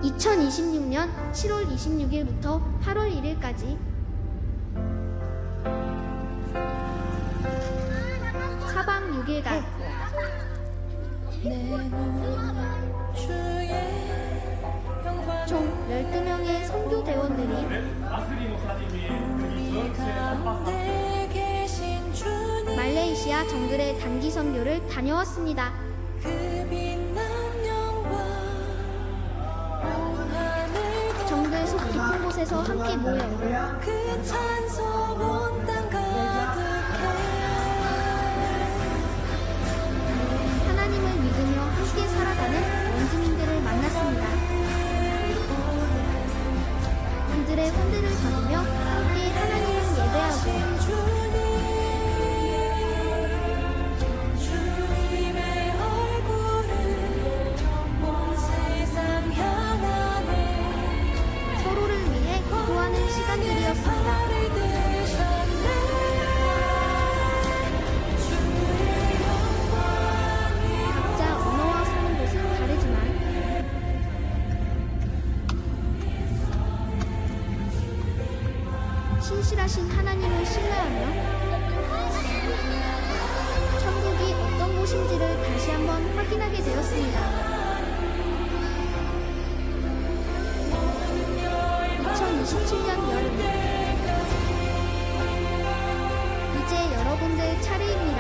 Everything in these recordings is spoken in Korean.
2026년 7월 26일부터 8월 1일까지 사방 6일간 총 12명의 선교대원들이 말레이시아 정글의 단기 선교를 다녀왔습니다. 정글 속 깊은 곳에서 함께 모여 하나님을 믿으며 함께 살아가는 원주민들을 만났습니다. 그들의 혼대를 받으며 함께 하나님을 예배하고 서로를 위해 기도하는 시간들이었습니다. 각자 언어와 사는 곳은 다르지만 신실하신 하나님을 신뢰하며 천국이 어떤 곳인지를 다시 한번 확인하게 되었습니다. 2027년 여름 이제 여러분들 차례입니다.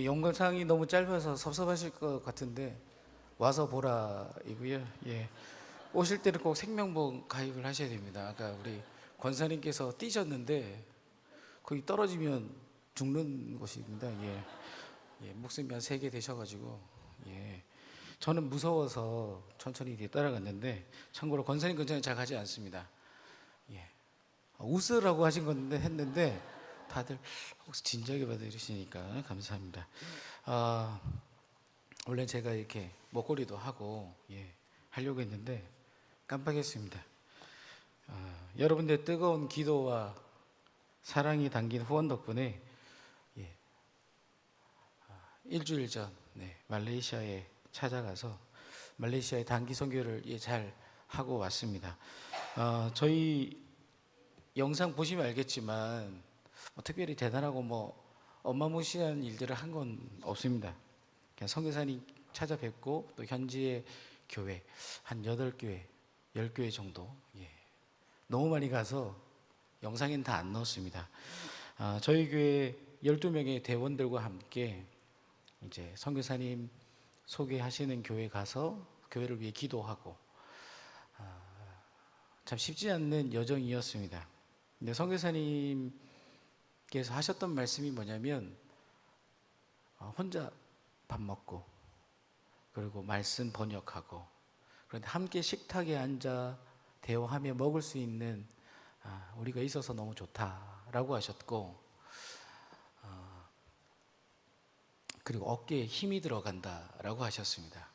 영상이 너무 짧아서 섭섭하실 것 같은데 와서 보라이고요. 오실 때는 꼭 생명보험 가입을 하셔야 됩니다. 아까 우리 권사님께서 뛰셨는데 거기 떨어지면 죽는 곳입니다. 목숨이 한 3개 되셔가지고 저는 무서워서 천천히 뒤에 따라갔는데 참고로 권사님 근처는 잘 가지 않습니다. 웃으라고 하신 건데 했는데 다들 혹시 진지하게 받아주시니까 감사합니다. 원래 제가 이렇게 먹거리도 하고 하려고 했는데 깜빡했습니다. 여러분들의 뜨거운 기도와 사랑이 담긴 후원 덕분에 일주일 전 말레이시아에 찾아가서 말레이시아의 단기 선교를 잘 하고 왔습니다. 저희 영상 보시면 알겠지만 특별히 대단하고 어마무시한 일들을 한 건 없습니다. 그냥 선교사님 찾아뵙고 또 현지의 교회 한 8교회, 10교회 정도 너무 많이 가서 영상엔 다 안 넣었습니다. 저희 교회 12명의 대원들과 함께 이제 선교사님 소개하시는 교회 가서 교회를 위해 기도하고 참 쉽지 않는 여정이었습니다. 근데 선교사님께서 하셨던 말씀이 뭐냐면 혼자 밥 먹고 그리고 말씀 번역하고 그런데 함께 식탁에 앉아 대화하며 먹을 수 있는 우리가 있어서 너무 좋다라고 하셨고 그리고 어깨에 힘이 들어간다라고 하셨습니다.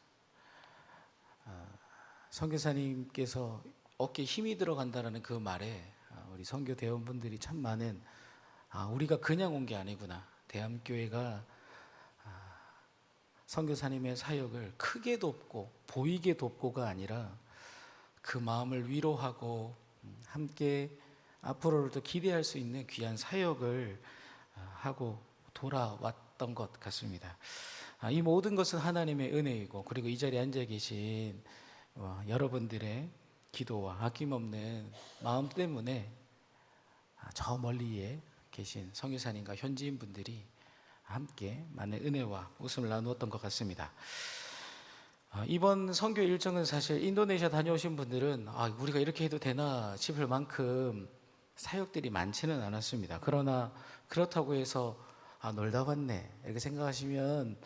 선교사님께서 어깨에 힘이 들어간다라는 그 말에 우리 선교 대원분들이 참 많은 우리가 그냥 온 게 아니구나. 대함교회가 선교사님의 사역을 크게 돕고 보이게 돕고가 아니라 그 마음을 위로하고 함께 앞으로를 더 기대할 수 있는 귀한 사역을 하고 돌아왔던 것 같습니다. 이 모든 것은 하나님의 은혜이고 그리고 이 자리에 앉아 계신 여러분들의 기도와 아낌없는 마음 때문에 저 멀리에 계신 선교사님과 현지인 분들이 함께 많은 은혜와 웃음을 나누었던 것 같습니다. 이번 선교 일정은 사실 인도네시아 다녀오신 분들은 우리가 이렇게 해도 되나 싶을 만큼 사역들이 많지는 않았습니다. 그러나 그렇다고 해서 놀다 왔네 이렇게 생각하시면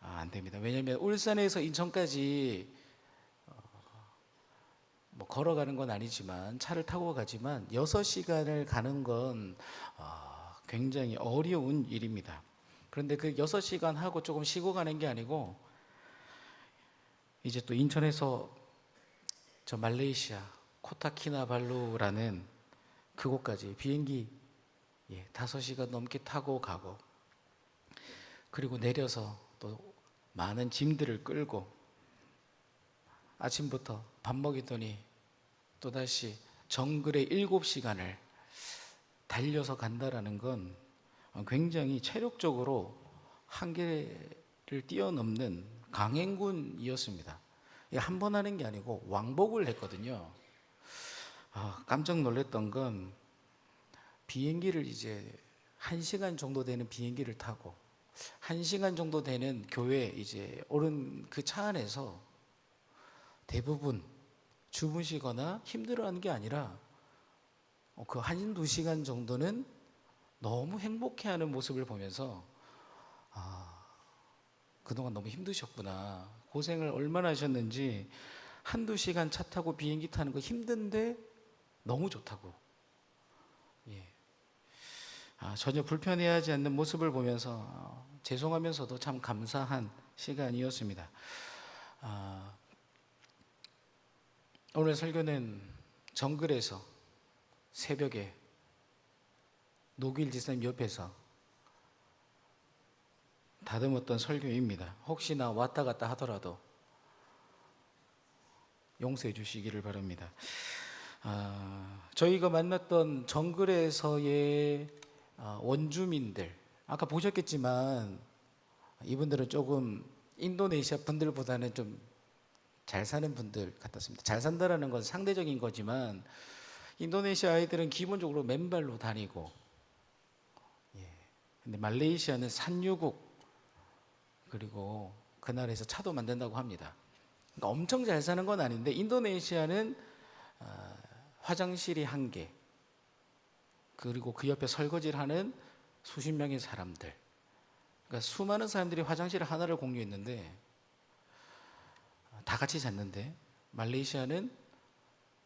안 됩니다. 왜냐하면 울산에서 인천까지 걸어가는 건 아니지만 차를 타고 가지만 6시간을 가는 건 굉장히 어려운 일입니다. 그런데 그 6시간 하고 조금 쉬고 가는 게 아니고 이제 또 인천에서 저 말레이시아 코타키나발루라는 그곳까지 비행기 5시간 넘게 타고 가고, 그리고 내려서 또 많은 짐들을 끌고 아침부터 밥 먹이더니 또다시 정글의 7시간을 달려서 간다라는 건 굉장히 체력적으로 한계를 뛰어넘는 강행군이었습니다. 한 번 하는 게 아니고 왕복을 했거든요. 깜짝 놀랐던 건 비행기를 이제 1시간 정도 되는 비행기를 타고 1시간 정도 되는 교회 이제 오른 그 차 안에서 대부분 주무시거나 힘들어하는 게 아니라 그 1-2시간 정도는 너무 행복해하는 모습을 보면서 그동안 너무 힘드셨구나, 고생을 얼마나 하셨는지, 1-2시간 차 타고 비행기 타는 거 힘든데 너무 좋다고, 전혀 불편해하지 않는 모습을 보면서 죄송하면서도 참 감사한 시간이었습니다. 오늘 설교는 정글에서 새벽에 노길 지사님 옆에서 다듬었던 설교입니다. 혹시나 왔다 갔다 하더라도 용서해 주시기를 바랍니다. 저희가 만났던 정글에서의 원주민들, 아까 보셨겠지만 이분들은 조금 인도네시아 분들보다는 좀 잘 사는 분들 같았습니다. 잘 산다라는 건 상대적인 거지만 인도네시아 아이들은 기본적으로 맨발로 다니고, 근데 말레이시아는 산유국, 그리고 그 나라에서 차도 만든다고 합니다. 그러니까 엄청 잘 사는 건 아닌데 인도네시아는 화장실이 1개, 그리고 그 옆에 설거지를 하는 수십 명의 사람들, 그러니까 수많은 사람들이 화장실 하나를 공유했는데 다 같이 잤는데, 말레이시아는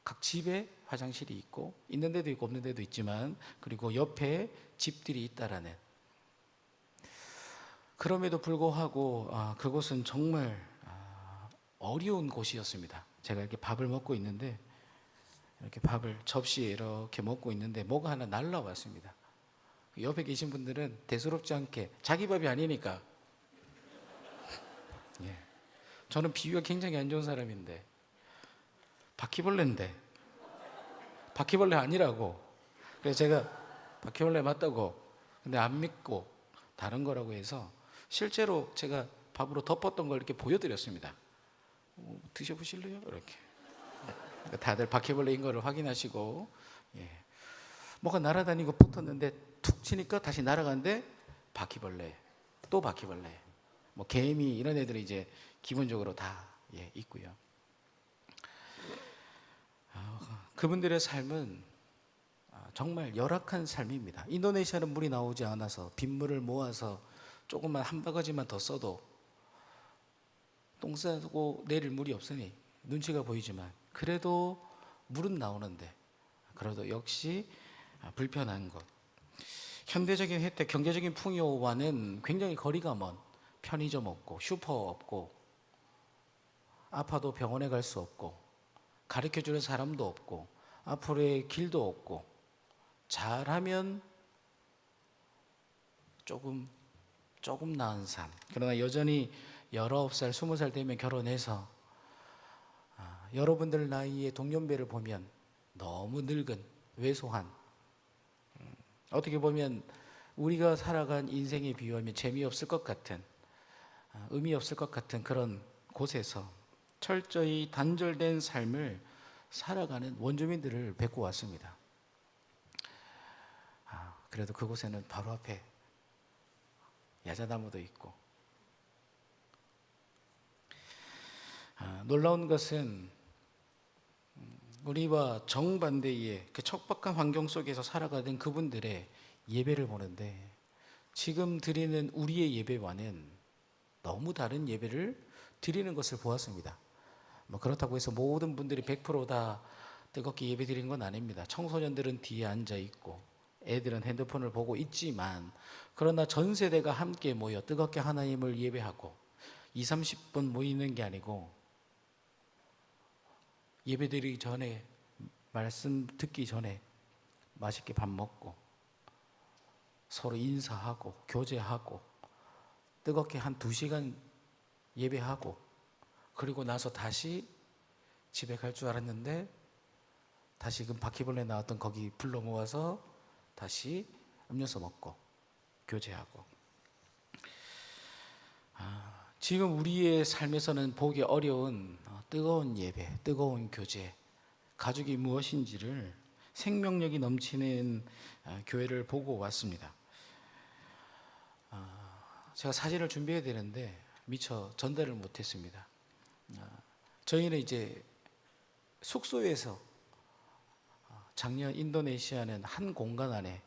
각 집에 화장실이 있고, 있는 데도 있고 없는 데도 있지만, 그리고 옆에 집들이 있다라는, 그럼에도 불구하고 그곳은 정말 어려운 곳이었습니다. 제가 이렇게 밥을 먹고 있는데, 이렇게 밥을 접시에 이렇게 먹고 있는데 뭐가 하나 날라왔습니다. 옆에 계신 분들은 대수롭지 않게 자기 밥이 아니니까, 저는 비위가 굉장히 안 좋은 사람인데 바퀴벌레인데 바퀴벌레 아니라고, 그래서 제가 바퀴벌레 맞다고, 근데 안 믿고 다른 거라고 해서 실제로 제가 밥으로 덮었던 걸 이렇게 보여드렸습니다. 드셔보실래요? 이렇게. 다들 바퀴벌레인 거를 확인하시고, 뭐가 날아다니고 붙었는데 툭 치니까 다시 날아가는데 바퀴벌레, 또 바퀴벌레, 뭐 개미, 이런 애들이 이제 기본적으로 다 있고요. 그분들의 삶은 정말 열악한 삶입니다. 인도네시아는 물이 나오지 않아서 빗물을 모아서 조금만 한 바가지만 더 써도 똥 싸고 내릴 물이 없으니 눈치가 보이지만, 그래도 물은 나오는데 그래도 역시 불편한 것. 현대적인 혜택, 경제적인 풍요와는 굉장히 거리가 먼, 편의점 없고 슈퍼 없고 아파도 병원에 갈 수 없고 가르쳐주는 사람도 없고 앞으로의 길도 없고, 잘하면 조금 나은 삶. 그러나 여전히 19살, 20살 되면 결혼해서 여러분들 나이의 동년배를 보면 너무 늙은, 왜소한, 어떻게 보면 우리가 살아간 인생에 비유하면 재미없을 것 같은, 의미 없을 것 같은 그런 곳에서 철저히 단절된 삶을 살아가는 원주민들을 뵙고 왔습니다. 그래도 그곳에는 바로 앞에 야자나무도 있고, 놀라운 것은 우리와 정반대의 그 척박한 환경 속에서 살아가던 그분들의 예배를 보는데, 지금 드리는 우리의 예배와는 너무 다른 예배를 드리는 것을 보았습니다. 뭐 그렇다고 해서 모든 분들이 100%다 뜨겁게 예배 드리는 건 아닙니다. 청소년들은 뒤에 앉아 있고 애들은 핸드폰을 보고 있지만, 그러나 전 세대가 함께 모여 뜨겁게 하나님을 예배하고 20-30분 모이는 게 아니고, 예배 드리기 전에, 말씀 듣기 전에 맛있게 밥 먹고 서로 인사하고 교제하고 뜨겁게 한 2시간 예배하고 그리고 나서 다시 집에 갈 줄 알았는데 다시금 바퀴벌레 나왔던 거기 불러 모아서 다시 음료수 먹고 교제하고. 지금 우리의 삶에서는 보기 어려운 뜨거운 예배, 뜨거운 교제, 가족이 무엇인지를 생명력이 넘치는 교회를 보고 왔습니다. 제가 사진을 준비해야 되는데 미처 전달을 못했습니다. 저희는 이제 숙소에서 작년 인도네시아는 한 공간 안에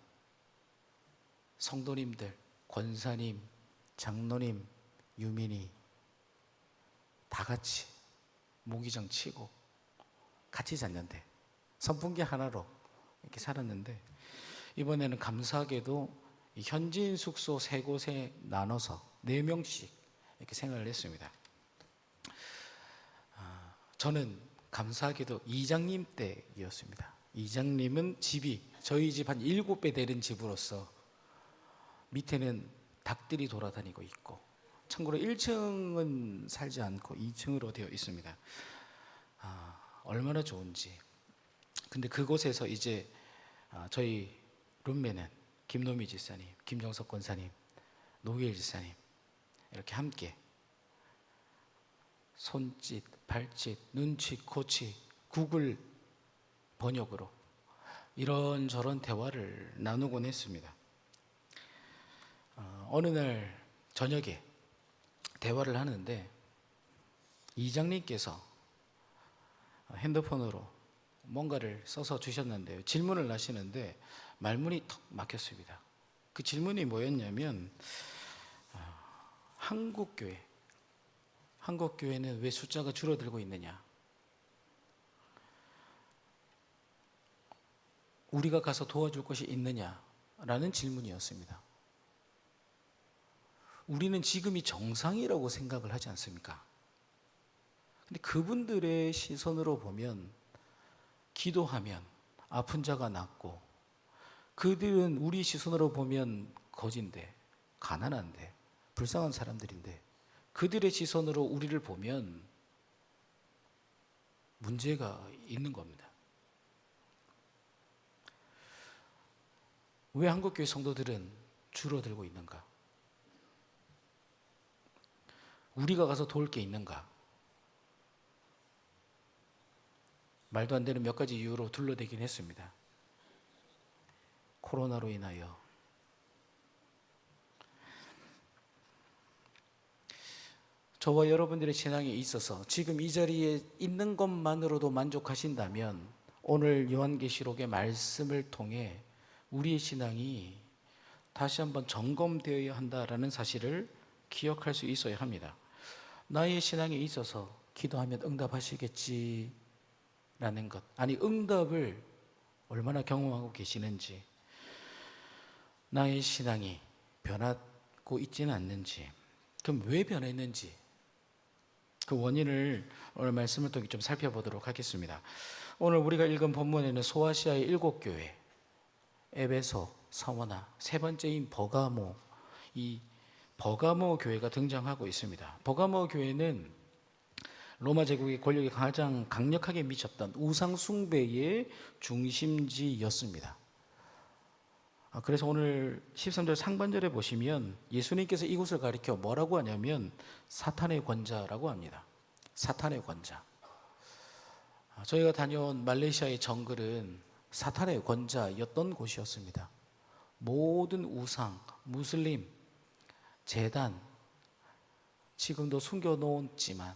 성도님들, 권사님, 장로님, 유민이 다 같이 모기장 치고 같이 잤는데 선풍기 하나로 이렇게 살았는데 이번에는 감사하게도 현지인 숙소 3곳에 나눠서 4명씩 이렇게 생활을 했습니다. 저는 감사하게도 이장님 때이었습니다. 이장님은 집이 저희 집 한 7배 되는 집으로서 밑에는 닭들이 돌아다니고 있고 참고로 1층은 살지 않고 2층으로 되어 있습니다. 얼마나 좋은지. 근데 그곳에서 이제 저희 룸메는 김노미 지사님, 김정석 권사님, 노기일 지사님 이렇게 함께 손짓, 발짓, 눈치, 코치, 구글 번역으로 이런저런 대화를 나누곤 했습니다. 어느 날 저녁에 대화를 하는데 이장님께서 핸드폰으로 뭔가를 써서 주셨는데요. 질문을 하시는데 말문이 턱 막혔습니다. 그 질문이 뭐였냐면 한국교회는 왜 숫자가 줄어들고 있느냐? 우리가 가서 도와줄 것이 있느냐라는 질문이었습니다. 우리는 지금이 정상이라고 생각을 하지 않습니까? 근데 그분들의 시선으로 보면 기도하면 아픈 자가 낫고 그들은 우리 시선으로 보면 거지인데 가난한데 불쌍한 사람들인데 그들의 시선으로 우리를 보면 문제가 있는 겁니다. 왜 한국교회 성도들은 줄어들고 있는가? 우리가 가서 도울 게 있는가? 말도 안 되는 몇 가지 이유로 둘러대긴 했습니다. 코로나로 인하여. 저와 여러분들의 신앙에 있어서 지금 이 자리에 있는 것만으로도 만족하신다면 오늘 요한계시록의 말씀을 통해 우리의 신앙이 다시 한번 점검되어야 한다라는 사실을 기억할 수 있어야 합니다. 나의 신앙에 있어서 기도하면 응답하시겠지라는 것, 아니 응답을 얼마나 경험하고 계시는지, 나의 신앙이 변하고 있지는 않는지, 그럼 왜 변했는지 그 원인을 오늘 말씀을 통해 좀 살펴보도록 하겠습니다. 오늘 우리가 읽은 본문에는 소아시아의 7교회, 에베소, 서머나, 세 번째인 버가모, 이 버가모 교회가 등장하고 있습니다. 버가모 교회는 로마 제국의 권력이 가장 강력하게 미쳤던 우상 숭배의 중심지였습니다. 그래서 오늘 13절 상반절에 보시면 예수님께서 이곳을 가리켜 뭐라고 하냐면 사탄의 권자라고 합니다. 사탄의 권자. 저희가 다녀온 말레이시아의 정글은 사탄의 권자였던 곳이었습니다. 모든 우상, 무슬림, 제단 지금도 숨겨놓았지만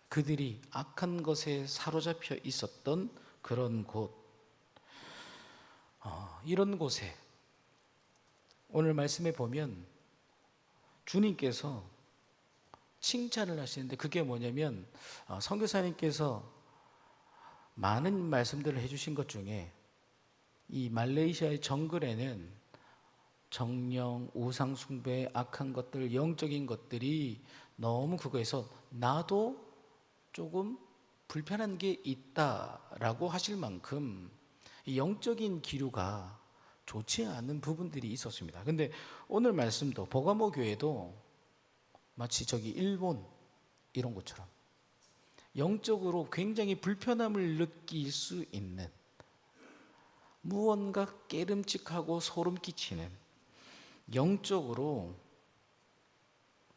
그들이 악한 것에 사로잡혀 있었던 그런 곳, 이런 곳에 오늘 말씀에 보면 주님께서 칭찬을 하시는데 그게 뭐냐면 선교사님께서 많은 말씀들을 해주신 것 중에 이 말레이시아의 정글에는 정령, 우상 숭배, 악한 것들, 영적인 것들이 너무 그거에서 나도 조금 불편한 게 있다라고 하실 만큼 이 영적인 기류가 좋지 않은 부분들이 있었습니다. 근데 오늘 말씀도 버가모 교회도 마치 저기 일본 이런 것처럼 영적으로 굉장히 불편함을 느낄 수 있는, 무언가 깨름칙하고 소름 끼치는, 영적으로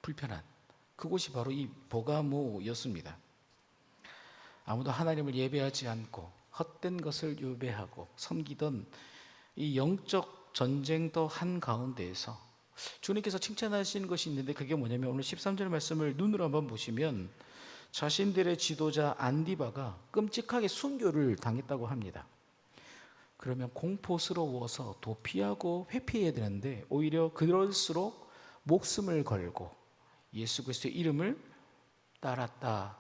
불편한 그곳이 바로 이 버가모였습니다. 아무도 하나님을 예배하지 않고 헛된 것을 유배하고 섬기던 이 영적 전쟁터 한가운데에서 주님께서 칭찬하신 것이 있는데, 그게 뭐냐면 오늘 13절 말씀을 눈으로 한번 보시면 자신들의 지도자 안디바가 끔찍하게 순교를 당했다고 합니다. 그러면 공포스러워서 도피하고 회피해야 되는데 오히려 그럴수록 목숨을 걸고 예수 그리스도의 이름을 따랐다,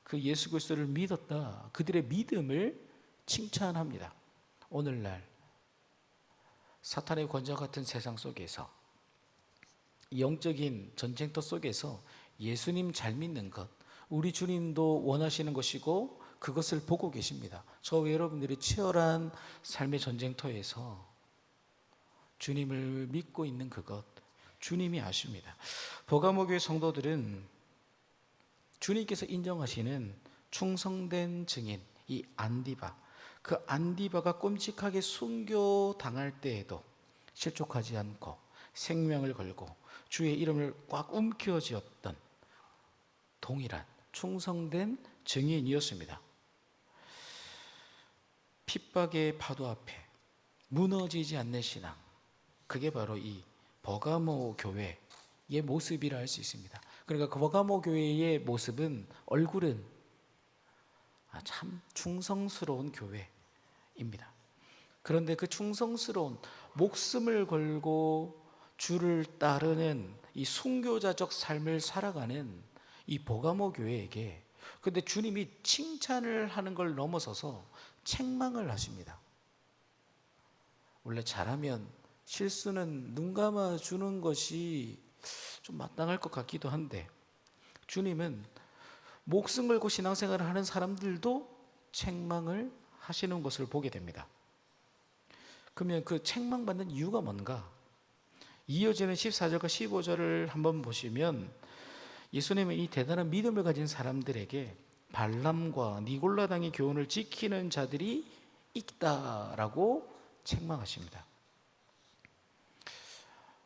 그 예수 그리스도를 믿었다, 그들의 믿음을 칭찬합니다. 오늘날 사탄의 권좌 같은 세상 속에서, 영적인 전쟁터 속에서 예수님 잘 믿는 것, 우리 주님도 원하시는 것이고 그것을 보고 계십니다. 저와 여러분들이 치열한 삶의 전쟁터에서 주님을 믿고 있는 그것, 주님이 아십니다. 버가모 교회 성도들은 주님께서 인정하시는 충성된 증인, 이 안디바, 그 안디바가 끔찍하게 순교당할 때에도 실족하지 않고 생명을 걸고 주의 이름을 꽉 움켜쥐었던 동일한 충성된 증인이었습니다. 핍박의 파도 앞에 무너지지 않는 신앙, 그게 바로 이 버가모 교회의 모습이라 할 수 있습니다. 그러니까 그 버가모 교회의 모습은, 얼굴은 참 충성스러운 교회입니다. 그런데 그 충성스러운, 목숨을 걸고 주를 따르는 이 순교자적 삶을 살아가는 이 버가모 교회에게, 근데 주님이 칭찬을 하는 걸 넘어서서 책망을 하십니다. 원래 잘하면 실수는 눈 감아 주는 것이 좀 마땅할 것 같기도 한데, 주님은 목숨 걸고 신앙생활을 하는 사람들도 책망을 하시는 것을 보게 됩니다. 그러면 그 책망받는 이유가 뭔가? 이어지는 14절과 15절을 한번 보시면 예수님은 이 대단한 믿음을 가진 사람들에게 발람과 니골라당의 교훈을 지키는 자들이 있다라고 책망하십니다.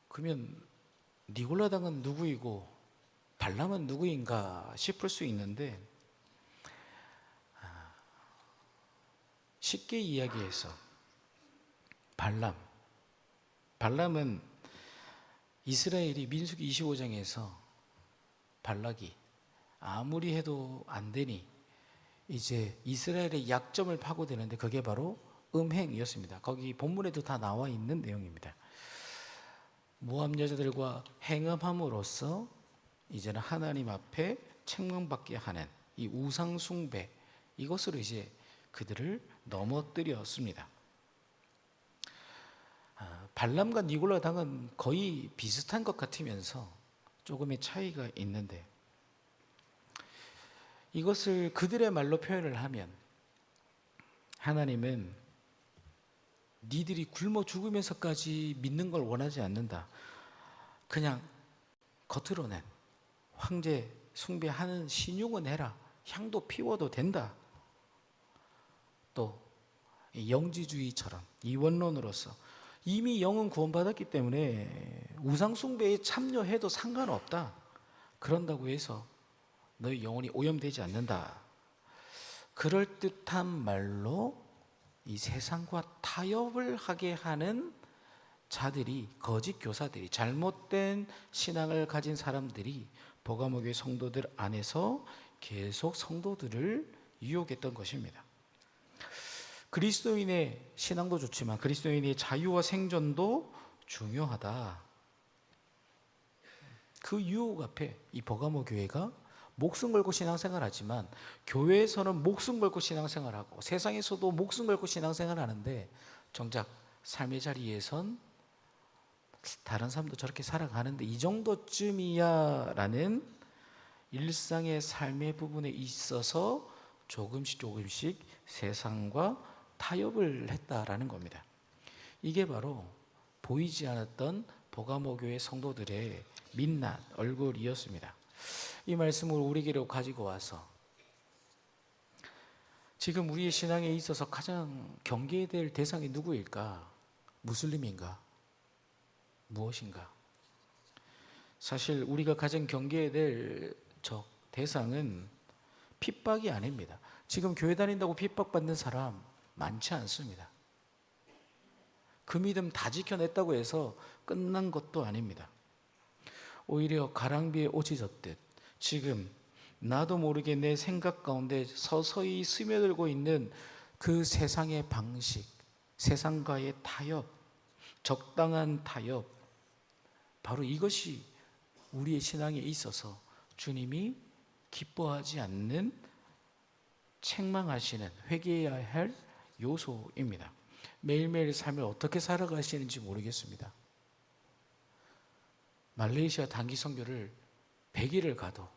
그러면 니골라당은 누구이고 발람은 누구인가 싶을 수 있는데, 쉽게 이야기해서 발람은 이스라엘이 민수기 25장에서 발락이 아무리 해도 안 되니 이제 이스라엘의 약점을 파고드는데, 그게 바로 음행이었습니다. 거기 본문에도 다 나와 있는 내용입니다. 모압 여자들과 행음함으로써 이제는 하나님 앞에 책망받게 하는 이 우상 숭배, 이것으로 이제 그들을 넘어뜨렸습니다. 발람과 니골라당은 거의 비슷한 것 같으면서 조금의 차이가 있는데, 이것을 그들의 말로 표현을 하면 하나님은 니들이 굶어 죽으면서까지 믿는 걸 원하지 않는다. 그냥 겉으로는 황제 숭배하는 신용은 해라, 향도 피워도 된다. 또 영지주의처럼 이원론으로서 이미 영은 구원받았기 때문에 우상 숭배에 참여해도 상관없다. 그런다고 해서 너희 영혼이 오염되지 않는다. 그럴듯한 말로 이 세상과 타협을 하게 하는 자들이, 거짓 교사들이, 잘못된 신앙을 가진 사람들이 버가모 교회 성도들 안에서 계속 성도들을 유혹했던 것입니다. 그리스도인의 신앙도 좋지만 그리스도인의 자유와 생존도 중요하다. 그 유혹 앞에 이 버가모 교회가 목숨 걸고 신앙생활하지만, 교회에서는 목숨 걸고 신앙생활하고 세상에서도 목숨 걸고 신앙생활하는데 정작 삶의 자리에선 다른 사람도 저렇게 살아가는데 이 정도쯤이야 라는 일상의 삶의 부분에 있어서 조금씩 세상과 타협을 했다라는 겁니다. 이게 바로 보이지 않았던 버가모교회 성도들의 민낯 얼굴이었습니다. 이 말씀을 우리에게로 가지고 와서 지금 우리의 신앙에 있어서 가장 경계해야 될 대상이 누구일까? 무슬림인가? 무엇인가? 사실 우리가 가장 경계해야 될 적 대상은 핍박이 아닙니다. 지금 교회 다닌다고 핍박받는 사람 많지 않습니다. 그 믿음 다 지켜냈다고 해서 끝난 것도 아닙니다. 오히려 가랑비에 옷이 젖듯 지금 나도 모르게 내 생각 가운데 서서히 스며들고 있는 그 세상의 방식, 세상과의 타협, 적당한 타협, 바로 이것이 우리의 신앙에 있어서 주님이 기뻐하지 않는, 책망하시는, 회개해야 할 요소입니다. 매일매일 삶을 어떻게 살아가시는지 모르겠습니다. 말레이시아 단기 선교를 100일을 가도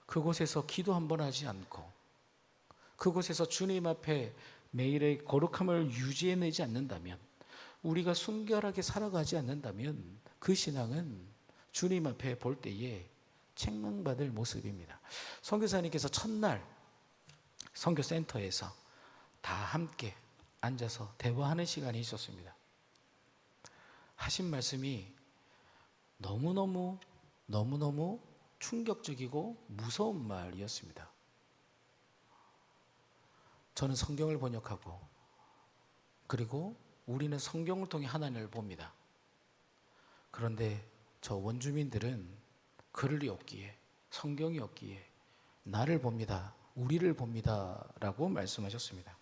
그곳에서 기도 한 번 하지 않고 그곳에서 주님 앞에 매일의 거룩함을 유지해내지 않는다면, 우리가 순결하게 살아가지 않는다면 그 신앙은 주님 앞에 볼 때에 책망받을 모습입니다. 선교사님께서 첫날 선교센터에서 다 함께 앉아서 대화하는 시간이 있었습니다. 하신 말씀이 너무너무 충격적이고 무서운 말이었습니다. 저는 성경을 번역하고, 그리고 우리는 성경을 통해 하나님을 봅니다. 그런데 저 원주민들은 글이 없기에, 성경이 없기에 나를 봅니다, 우리를 봅니다 라고 말씀하셨습니다.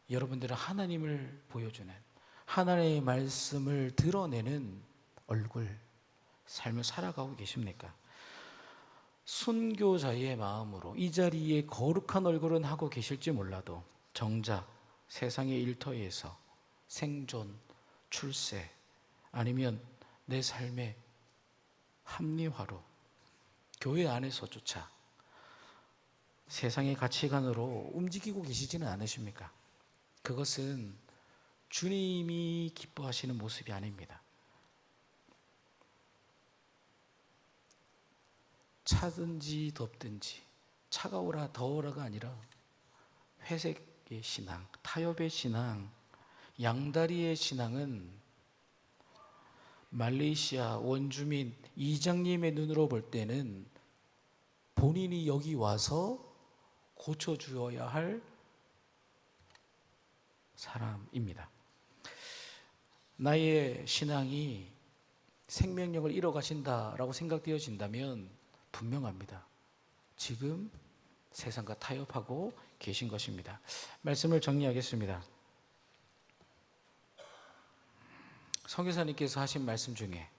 여러분들은 하나님을 보여주는, 하나님의 말씀을 드러내는 얼굴, 삶을 살아가고 계십니까? 순교자의 마음으로 이 자리에 거룩한 얼굴은 하고 계실지 몰라도 정작 세상의 일터에서 생존, 출세, 아니면 내 삶의 합리화로 교회 안에서조차 세상의 가치관으로 움직이고 계시지는 않으십니까? 그것은 주님이 기뻐하시는 모습이 아닙니다. 차든지 덥든지, 차가워라 더워라가 아니라 회색의 신앙, 타협의 신앙, 양다리의 신앙은 말레이시아 원주민 이장님의 눈으로 볼 때는 본인이 여기 와서 고쳐주어야 할 사람입니다. 나의 신앙이 생명력을 잃어가신다라고 생각되어진다면 분명합니다. 지금 세상과 타협하고 계신 것입니다. 말씀을 정리하겠습니다. 선교사님께서 하신 말씀 중에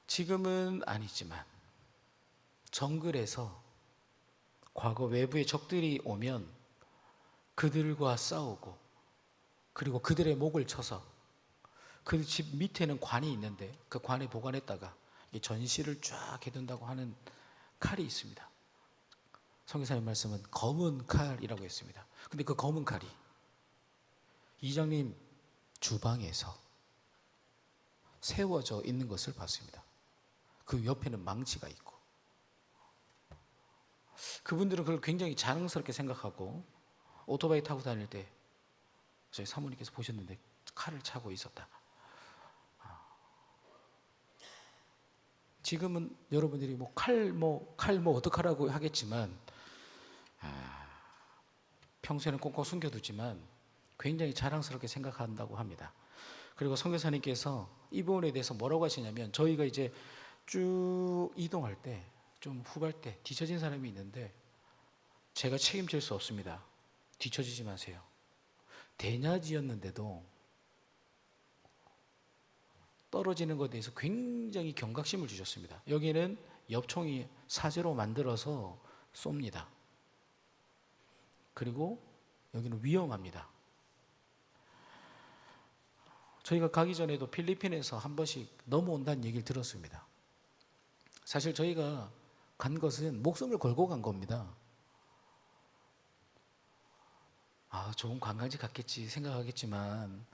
지금은 아니지만 정글에서 과거 외부의 적들이 오면 그들과 싸우고, 그리고 그들의 목을 쳐서 그 집 밑에는 관이 있는데 그 관에 보관했다가 전시를 쫙 해둔다고 하는 칼이 있습니다. 선교사님 말씀은 검은 칼이라고 했습니다. 근데 그 검은 칼이 이장님 주방에서 세워져 있는 것을 봤습니다. 그 옆에는 망치가 있고, 그분들은 그걸 굉장히 자랑스럽게 생각하고 오토바이 타고 다닐 때 저희 사모님께서 보셨는데 칼을 차고 있었다. 지금은 여러분들이 칼 어떡하라고 하겠지만, 평소에는 꽁꽁 숨겨두지만 굉장히 자랑스럽게 생각한다고 합니다. 그리고 선교사님께서 이 부분에 대해서 뭐라고 하시냐면, 저희가 이제 쭉 이동할 때 좀 후발 때 뒤처진 사람이 있는데 제가 책임질 수 없습니다. 뒤처지지 마세요. 대낮이었는데도 떨어지는 것에 대해서 굉장히 경각심을 주셨습니다. 여기는 엽총이 사제로 만들어서 쏩니다. 그리고 여기는 위험합니다. 저희가 가기 전에도 필리핀에서 한 번씩 넘어온다는 얘기를 들었습니다. 사실 저희가 간 것은 목숨을 걸고 간 겁니다. 좋은 관광지 갔겠지 생각하겠지만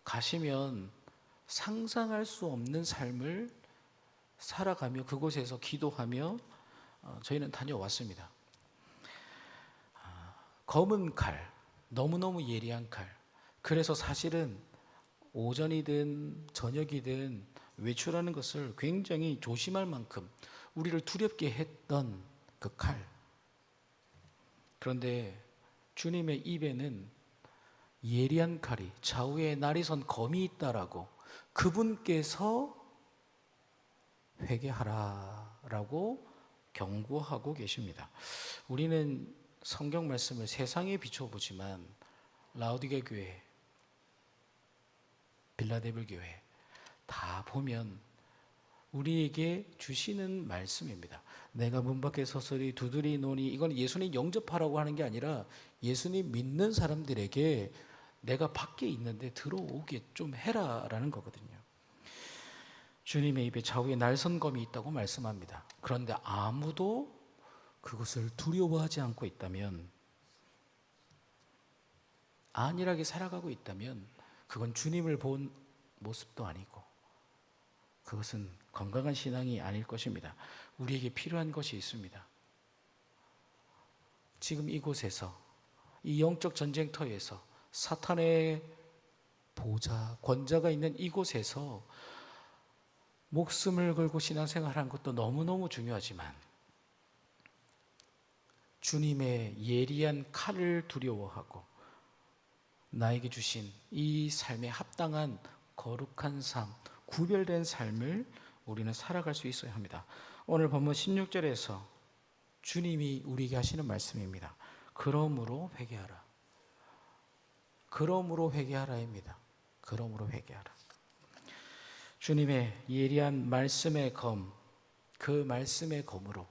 가시면 상상할 수 없는 삶을 살아가며 그곳에서 기도하며 저희는 다녀왔습니다. 검은 칼, 너무너무 예리한 칼. 그래서 사실은 오전이든 저녁이든 외출하는 것을 굉장히 조심할 만큼 우리를 두렵게 했던 그 칼. 그런데 주님의 입에는 예리한 칼이 좌우에 날이 선 검이 있다라고 그분께서 회개하라라고 경고하고 계십니다. 우리는 성경 말씀을 세상에 비춰보지만 라오디게 교회, 빌라델비아 교회 다 보면 우리에게 주시는 말씀입니다. 내가 문 밖에 서서히 두드리노니, 이건 예수님 영접하라고 하는 게 아니라 예수님 믿는 사람들에게 내가 밖에 있는데 들어오게 좀 해라라는 거거든요. 주님의 입에 좌우에 날선검이 있다고 말씀합니다. 그런데 아무도 그것을 두려워하지 않고 있다면, 안일하게 살아가고 있다면 그건 주님을 본 모습도 아니고 그것은 건강한 신앙이 아닐 것입니다. 우리에게 필요한 것이 있습니다. 지금 이곳에서, 이 영적 전쟁터에서, 사탄의 보좌, 권자가 있는 이곳에서 목숨을 걸고 신앙생활하는 것도 너무너무 중요하지만 주님의 예리한 칼을 두려워하고 나에게 주신 이 삶에 합당한 거룩한 삶, 구별된 삶을 우리는 살아갈 수 있어야 합니다. 오늘 본문 16절에서 주님이 우리에게 하시는 말씀입니다. 그러므로 회개하라. 그러므로 회개하라입니다. 그러므로 회개하라. 주님의 예리한 말씀의 검, 그 말씀의 검으로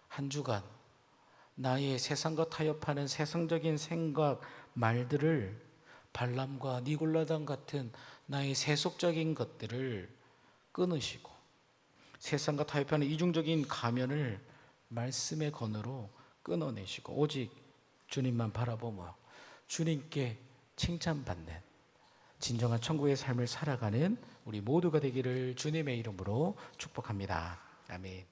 한 주간 나의 세상과 타협하는 세상적인 생각, 말들을, 발람과 니골라당 같은 나의 세속적인 것들을 끊으시고 세상과 타협하는 이중적인 가면을 말씀의 건으로 끊어내시고 오직 주님만 바라보며 주님께 칭찬받는 진정한 천국의 삶을 살아가는 우리 모두가 되기를 주님의 이름으로 축복합니다. 아멘.